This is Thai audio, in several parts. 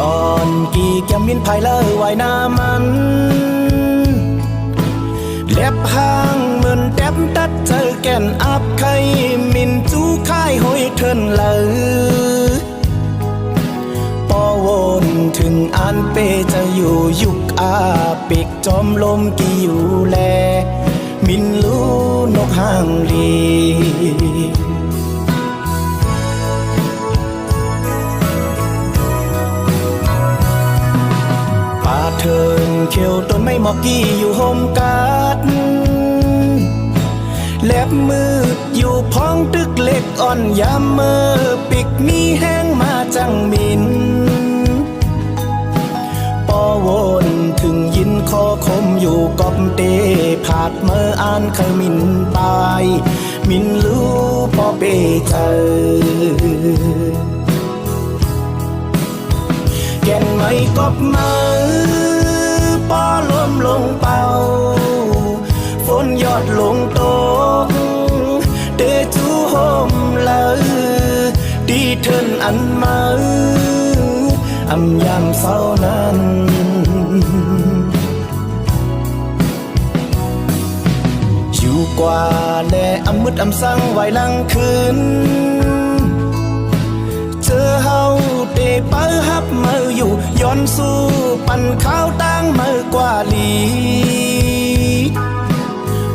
ก่อนกี่แก้มมินภายเลอไว้หน้ามันเล็บห้างเหมือนแดบตัดเจอแก่นอับไข่มินจูค่ายหอยเทินเลยปอวนถึงอันเปจะอยู่ยุกอาปิกจอมลมกี่อยู่แลมินรู้นกห่างลีป่าเทินเขียวต้นไม้หมอกกี้อยู่ห่มกัดแลบมืดอยู่พ้องตึกเล็กอ่อนยามเมื่อปิกมีแห้งมาจังมินปอวนถึงยินคอคมอยู่กอบเตผาดเมื่ออ่านเคยมินตายมินรู้ปอเปเจอแก่นไม่กอบมือปอล้มลงเป่าฝนยอดลงโตเตจูโฮมเลยดีเทินอันมาอำยามเศร้านั้นอยู่กว่าแลอำมืดอำสั่งไว้ลังคืนเจอเฮาเตเปิ้ฮับมืออยู่ย้อนสู้ปั่นข้าวตั้งมือกว่าลี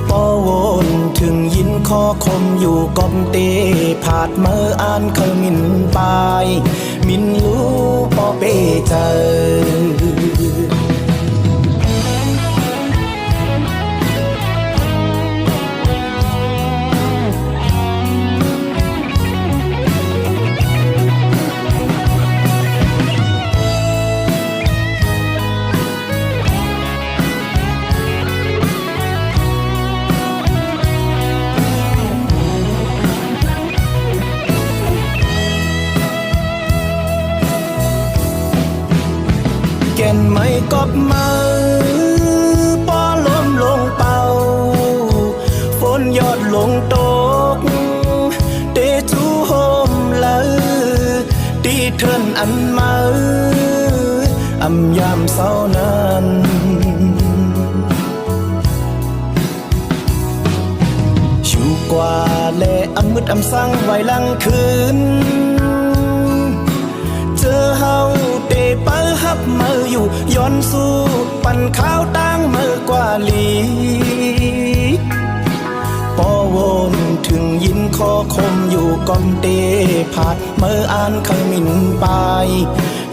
ปอวนถึงยินคอคมอยู่กอมเตผาดเมื่ออ่านเคยมินปายมินรู้ปอเปเจอแก่นไม่กอบมือปอล้มลงเป่าฝนยอดลงตกเตจูโฮมเลยตีเทินอันมาอำยามเศร้านั้นชูกว่าแลอำมืดอำสั่งไว้ลังคืนเจอเฮาเตเปิ้ฮับมืออยู่ย้อนสู้ปั่นข้าวตั้งมือกว่าลีปอวนถึงยินคอคมอยู่ก่อนเตผาดเมื่ออ่านเคยมินปาย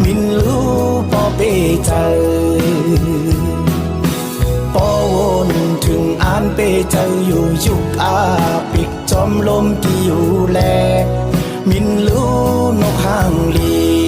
มินรู้ปอเปเจอปอวนถึงอ่านเปเจออยู่ยุกอาปิกจอมลมกี่อยู่แลมินรู้นกห่างลี